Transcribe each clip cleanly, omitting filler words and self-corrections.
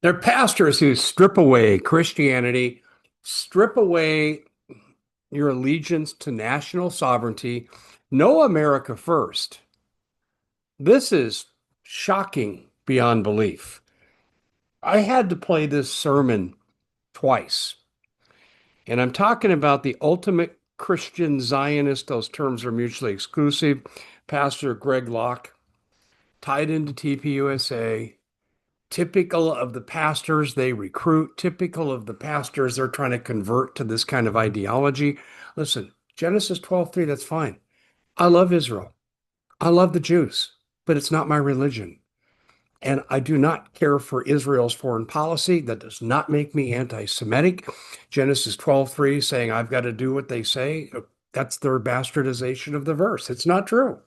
They're pastors who strip away Christianity, strip away your allegiance to national sovereignty. Know America first. This is shocking beyond belief. I had to play this sermon twice, and I'm talking about the ultimate Christian Zionist. Those terms are mutually exclusive. Pastor Greg Locke, tied into TPUSA, typical of the pastors they recruit, typical of the pastors they're trying to convert to this kind of ideology. Listen, Genesis 12:3, that's fine. I love Israel. I love the Jews, but it's not my religion. And I do not care for Israel's foreign policy. That does not make me anti-Semitic. Genesis 12:3 saying I've got to do what they say, that's their bastardization of the verse. It's not true.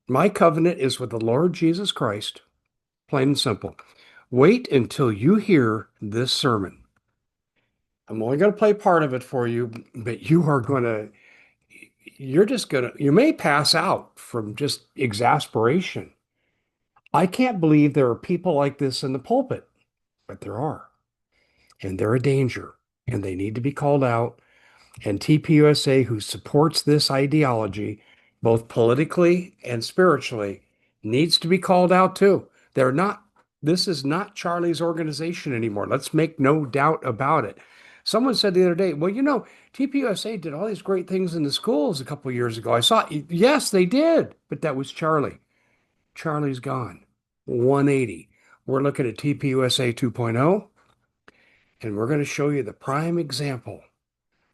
My covenant is with the Lord Jesus Christ, plain and simple. Wait until you hear this sermon. I'm only going to play part of it for you, but you may pass out from just exasperation. I can't believe there are people like this in the pulpit, but there are, and they're a danger, and they need to be called out. And TPUSA, who supports this ideology, both politically and spiritually, needs to be called out too. They're not, this is not Charlie's organization anymore. Let's make no doubt about it. Someone said the other day, well, TPUSA did all these great things in the schools a couple of years ago. I saw, yes, they did, but that was Charlie. Charlie's gone. 180. We're looking at TPUSA 2.0, and we're going to show you the prime example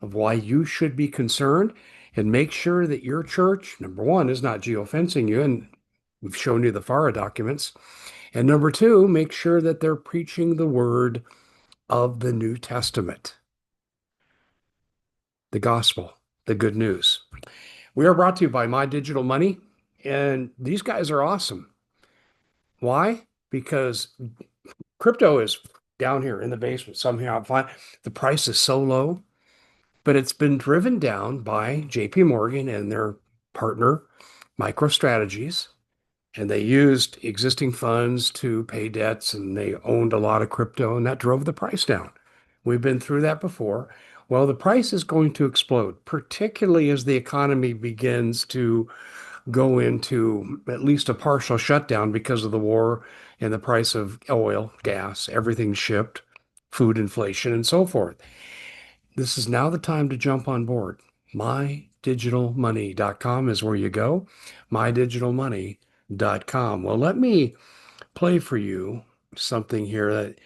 of why you should be concerned and make sure that your church, number one, is not geofencing you, and we've shown you the FARA documents. And number two, make sure that they're preaching the word of the New Testament, the gospel, the good news. We are brought to you by My Digital Money, and these guys are awesome. Why? Because crypto is down here in the basement somehow. The price is so low, but it's been driven down by JP Morgan and their partner, MicroStrategies, and they used existing funds to pay debts, and they owned a lot of crypto, and that drove the price down. We've been through that before. Well, the price is going to explode, particularly as the economy begins to go into at least a partial shutdown because of the war and the price of oil, gas, everything shipped, food inflation, and so forth. This is now the time to jump on board. MyDigitalMoney.com is where you go. MyDigitalMoney.com. Well, let me play for you something here that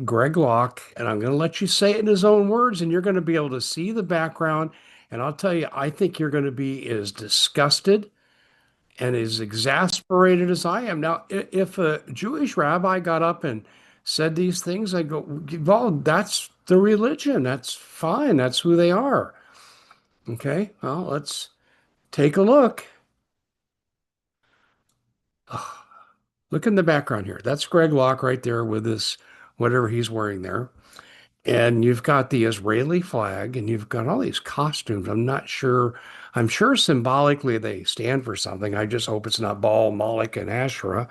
Greg Locke, and I'm going to let you say it in his own words, and you're going to be able to see the background. And I'll tell you, I think you're going to be as disgusted and as exasperated as I am. Now, if a Jewish rabbi got up and said these things, I go, well, that's the religion. That's fine. That's who they are. Okay, well, let's take a look. Ugh, look in the background here. That's Greg Locke right there with his whatever he's wearing there. And you've got the Israeli flag and you've got all these costumes. I'm not sure. I'm sure symbolically they stand for something. I just hope it's not Baal, Moloch, and Asherah.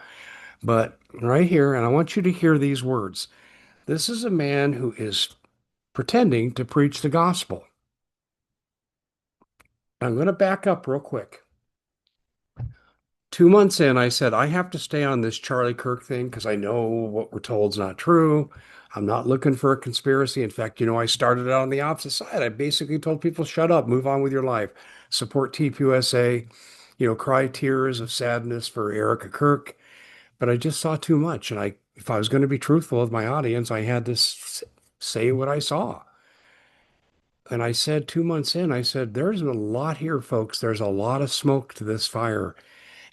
But right here, and I want you to hear these words. This is a man who is pretending to preach the gospel. I'm going to back up real quick. 2 months in, I said, I have to stay on this Charlie Kirk thing because I know what we're told is not true. I'm not looking for a conspiracy. In fact, I started out on the opposite side. I basically told people, shut up, move on with your life, support TPUSA, cry tears of sadness for Erica Kirk. But I just saw too much. And if I was going to be truthful with my audience, I had to say what I saw. And I said 2 months in, I said, there's a lot here, folks. There's a lot of smoke to this fire.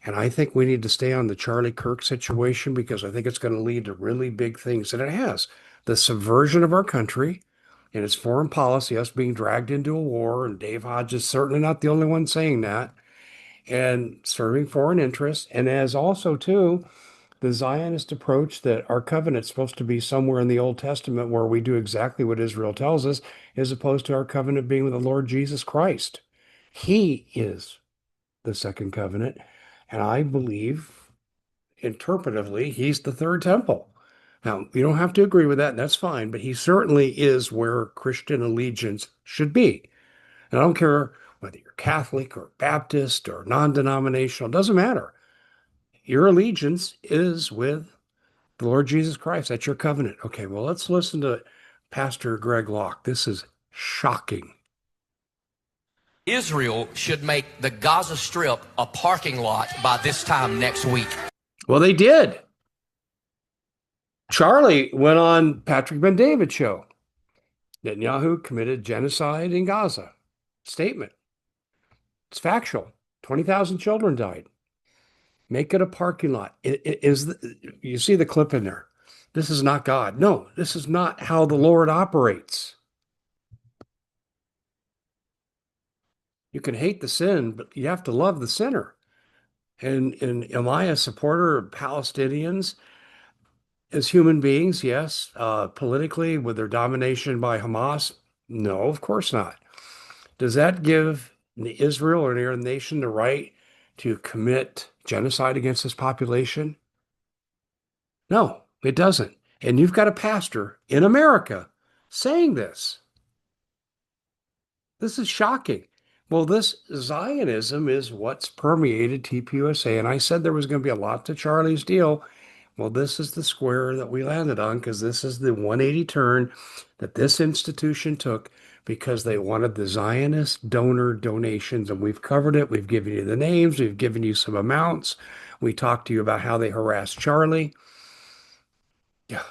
And I think we need to stay on the Charlie Kirk situation because I think it's going to lead to really big things. And it has. The subversion of our country and its foreign policy, us being dragged into a war, and Dave Hodge is certainly not the only one saying that, and serving foreign interests. And as also, too, the Zionist approach that our covenant's supposed to be somewhere in the Old Testament where we do exactly what Israel tells us, as opposed to our covenant being with the Lord Jesus Christ. He is the second covenant. And I believe, interpretively, he's the third temple. Now, you don't have to agree with that, and that's fine, but he certainly is where Christian allegiance should be. And I don't care whether you're Catholic or Baptist or non-denominational, it doesn't matter. Your allegiance is with the Lord Jesus Christ. That's your covenant. Okay, well, let's listen to Pastor Greg Locke. This is shocking. Israel should make the Gaza Strip a parking lot by this time next week. Well, they did. Charlie went on Patrick Ben-David's show. Netanyahu committed genocide in Gaza. Statement. It's factual. 20,000 children died. Make it a parking lot. You see the clip in there. This is not God. No, this is not how the Lord operates. You can hate the sin, but you have to love the sinner. And am I a supporter of Palestinians as human beings? Yes. Politically, with their domination by Hamas? No, of course not. Does that give Israel or any other nation the right to commit genocide against this population? No, it doesn't. And you've got a pastor in America saying this. This is shocking. Well, this Zionism is what's permeated TPUSA. And I said there was going to be a lot to Charlie's deal. Well, this is the square that we landed on because this is the 180 turn that this institution took because they wanted the Zionist donor donations. And we've covered it. We've given you the names. We've given you some amounts. We talked to you about how they harassed Charlie. Yeah,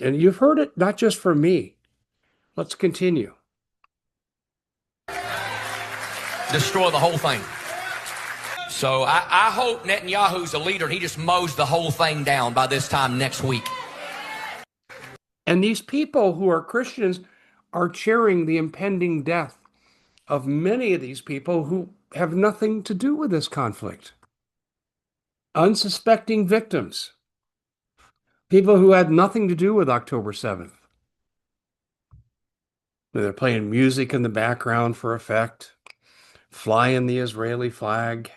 and you've heard it not just from me. Let's continue. Destroy the whole thing. So I hope Netanyahu's a leader and he just mows the whole thing down by this time next week. And these people who are Christians are cheering the impending death of many of these people who have nothing to do with this conflict. Unsuspecting victims. People who had nothing to do with October 7th. They're playing music in the background for effect, flying the Israeli flag.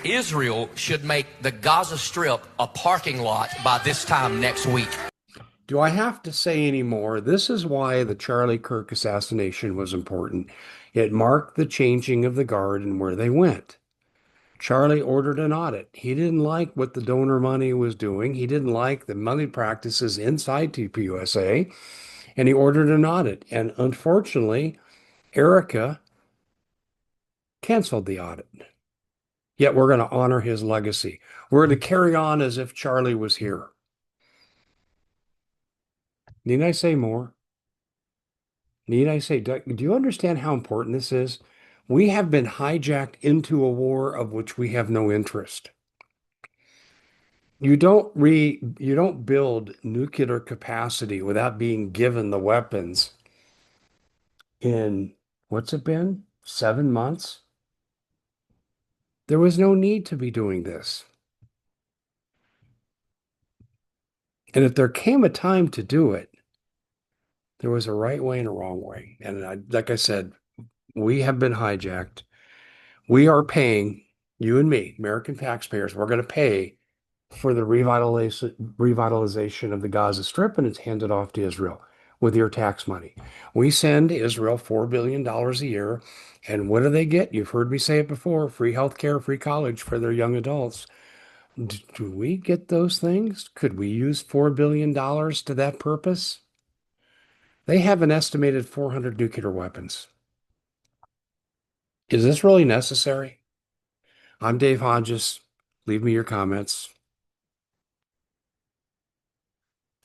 Israel should make the Gaza Strip a parking lot by this time next week. Do I have to say any more? This is why the Charlie Kirk assassination was important. It marked the changing of the guard and where they went. Charlie ordered an audit. He didn't like what the donor money was doing. He didn't like the money practices inside TPUSA, and he ordered an audit. And unfortunately, Erica canceled the audit. Yet we're going to honor his legacy. We're going to carry on as if Charlie was here. Need I say more? Need I say, do you understand how important this is? We have been hijacked into a war of which we have no interest. You don't build nuclear capacity without being given the weapons in what's it been? 7 months? There was no need to be doing this. And if there came a time to do it, there was a right way and a wrong way. And like I said, we have been hijacked. We are paying, you and me, American taxpayers, we're going to pay for the revitalization of the Gaza Strip, and it's handed off to Israel with your tax money. We send Israel $4 billion a year. And what do they get? You've heard me say it before, free health care, free college for their young adults. Do we get those things? Could we use $4 billion to that purpose? They have an estimated 400 nuclear weapons. Is this really necessary? I'm Dave Hodges. Leave me your comments.